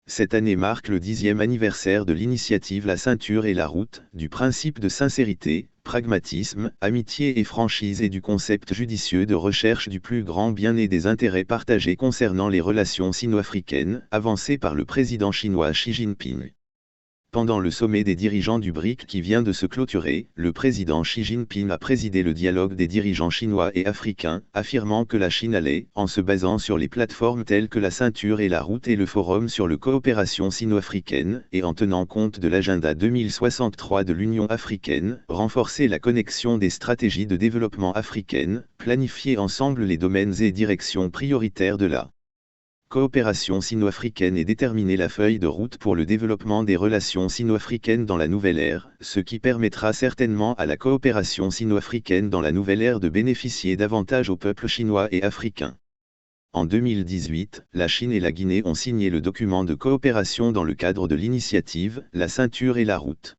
Cette année marque le 10e anniversaire de l'initiative La Ceinture et la Route, du principe de sincérité, pragmatisme, amitié et franchise et du concept judicieux de recherche du plus grand bien et des intérêts partagés concernant les relations sino-africaines, avancé par le président chinois Xi Jinping. Pendant le sommet des dirigeants du BRIC qui vient de se clôturer, le président Xi Jinping a présidé le dialogue des dirigeants chinois et africains, affirmant que la Chine allait, en se basant sur les plateformes telles que la Ceinture et la Route et le Forum sur la coopération sino-africaine, et en tenant compte de l'agenda 2063 de l'Union africaine, renforcer la connexion des stratégies de développement africaines, planifier ensemble les domaines et directions prioritaires de la coopération sino-africaine et déterminer la feuille de route pour le développement des relations sino-africaines dans la nouvelle ère, ce qui permettra certainement à la coopération sino-africaine dans la nouvelle ère de bénéficier davantage au peuple chinois et africain. En 2018, la Chine et la Guinée ont signé le document de coopération dans le cadre de l'initiative « La Ceinture et la Route ».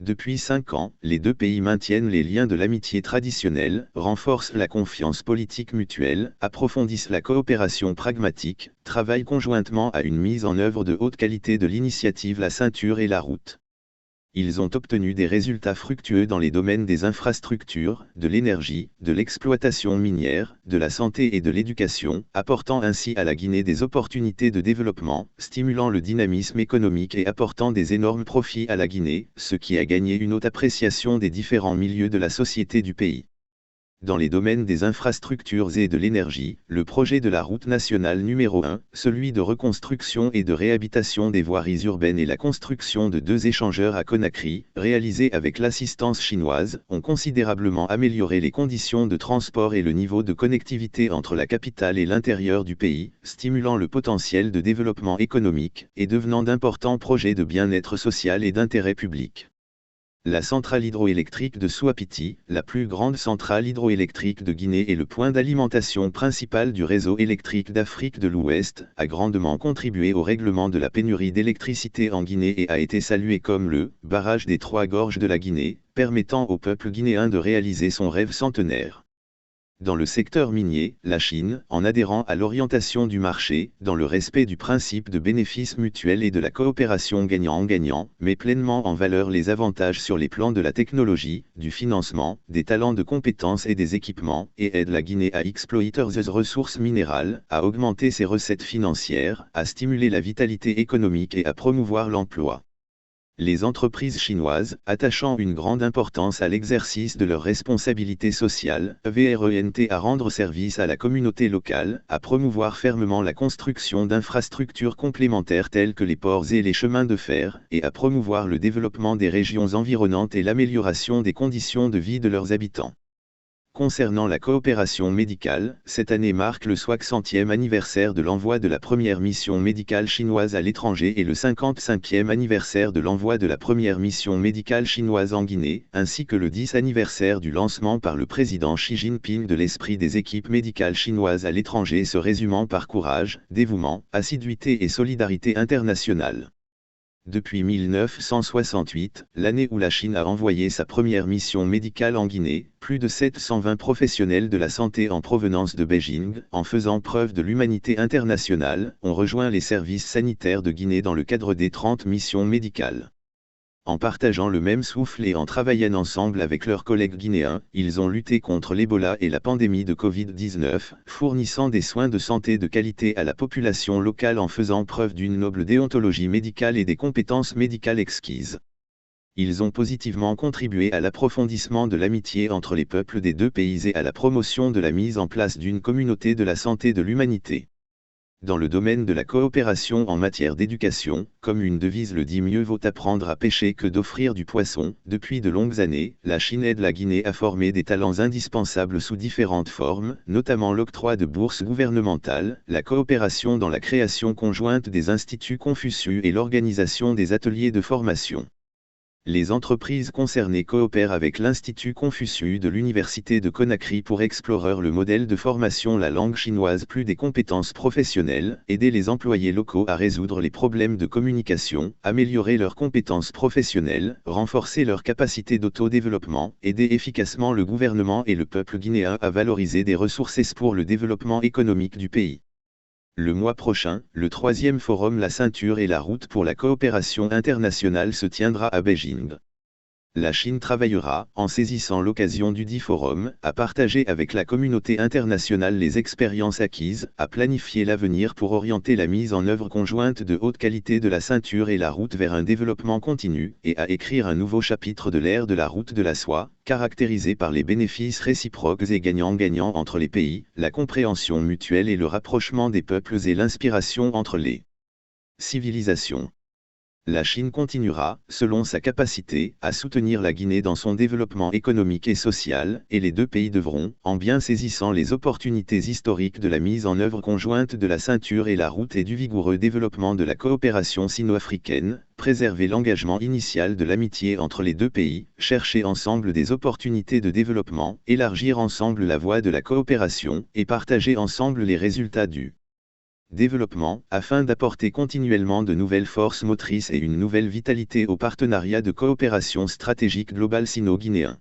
Depuis 5 ans, les deux pays maintiennent les liens de l'amitié traditionnelle, renforcent la confiance politique mutuelle, approfondissent la coopération pragmatique, travaillent conjointement à une mise en œuvre de haute qualité de l'initiative La Ceinture et la Route. Ils ont obtenu des résultats fructueux dans les domaines des infrastructures, de l'énergie, de l'exploitation minière, de la santé et de l'éducation, apportant ainsi à la Guinée des opportunités de développement, stimulant le dynamisme économique et apportant des énormes profits à la Guinée, ce qui a gagné une haute appréciation des différents milieux de la société du pays. Dans les domaines des infrastructures et de l'énergie, le projet de la route nationale numéro 1, celui de reconstruction et de réhabilitation des voiries urbaines et la construction de 2 échangeurs à Conakry, réalisés avec l'assistance chinoise, ont considérablement amélioré les conditions de transport et le niveau de connectivité entre la capitale et l'intérieur du pays, stimulant le potentiel de développement économique, et devenant d'importants projets de bien-être social et d'intérêt public. La centrale hydroélectrique de Souapiti, la plus grande centrale hydroélectrique de Guinée et le point d'alimentation principal du réseau électrique d'Afrique de l'Ouest, a grandement contribué au règlement de la pénurie d'électricité en Guinée et a été salué comme le « barrage des 3 gorges de la Guinée », permettant au peuple guinéen de réaliser son rêve centenaire. Dans le secteur minier, la Chine, en adhérant à l'orientation du marché, dans le respect du principe de bénéfice mutuel et de la coopération gagnant-gagnant, met pleinement en valeur les avantages sur les plans de la technologie, du financement, des talents de compétences et des équipements, et aide la Guinée à exploiter ses ressources minérales, à augmenter ses recettes financières, à stimuler la vitalité économique et à promouvoir l'emploi. Les entreprises chinoises, attachant une grande importance à l'exercice de leurs responsabilités sociales, veulent à rendre service à la communauté locale, à promouvoir fermement la construction d'infrastructures complémentaires telles que les ports et les chemins de fer, et à promouvoir le développement des régions environnantes et l'amélioration des conditions de vie de leurs habitants. Concernant la coopération médicale, cette année marque le 60e anniversaire de l'envoi de la première mission médicale chinoise à l'étranger et le 55e anniversaire de l'envoi de la première mission médicale chinoise en Guinée, ainsi que le 10e anniversaire du lancement par le président Xi Jinping de l'esprit des équipes médicales chinoises à l'étranger se résumant par courage, dévouement, assiduité et solidarité internationale. Depuis 1968, l'année où la Chine a envoyé sa première mission médicale en Guinée, plus de 720 professionnels de la santé en provenance de Beijing, en faisant preuve de l'humanité internationale, ont rejoint les services sanitaires de Guinée dans le cadre des 30 missions médicales. En partageant le même souffle et en travaillant ensemble avec leurs collègues guinéens, ils ont lutté contre l'Ebola et la pandémie de Covid-19, fournissant des soins de santé de qualité à la population locale en faisant preuve d'une noble déontologie médicale et des compétences médicales exquises. Ils ont positivement contribué à l'approfondissement de l'amitié entre les peuples des deux pays et à la promotion de la mise en place d'une communauté de la santé de l'humanité. Dans le domaine de la coopération en matière d'éducation, comme une devise le dit mieux vaut apprendre à pêcher que d'offrir du poisson, depuis de longues années, la Chine aide la Guinée à former des talents indispensables sous différentes formes, notamment l'octroi de bourses gouvernementales, la coopération dans la création conjointe des instituts Confucius et l'organisation des ateliers de formation. Les entreprises concernées coopèrent avec l'Institut Confucius de l'Université de Conakry pour explorer le modèle de formation la langue chinoise plus des compétences professionnelles, aider les employés locaux à résoudre les problèmes de communication, améliorer leurs compétences professionnelles, renforcer leur capacité d'autodéveloppement, aider efficacement le gouvernement et le peuple guinéen à valoriser des ressources pour le développement économique du pays. Le mois prochain, le troisième forum La ceinture et la route pour la coopération internationale se tiendra à Beijing. La Chine travaillera, en saisissant l'occasion du dit forum, à partager avec la communauté internationale les expériences acquises, à planifier l'avenir pour orienter la mise en œuvre conjointe de haute qualité de la ceinture et la route vers un développement continu, et à écrire un nouveau chapitre de l'ère de la route de la soie, caractérisé par les bénéfices réciproques et gagnant-gagnant entre les pays, la compréhension mutuelle et le rapprochement des peuples et l'inspiration entre les civilisations. La Chine continuera, selon sa capacité, à soutenir la Guinée dans son développement économique et social, et les deux pays devront, en bien saisissant les opportunités historiques de la mise en œuvre conjointe de la ceinture et la route et du vigoureux développement de la coopération sino-africaine, préserver l'engagement initial de l'amitié entre les deux pays, chercher ensemble des opportunités de développement, élargir ensemble la voie de la coopération, et partager ensemble les résultats du développement, afin d'apporter continuellement de nouvelles forces motrices et une nouvelle vitalité au partenariat de coopération stratégique global sino-guinéen.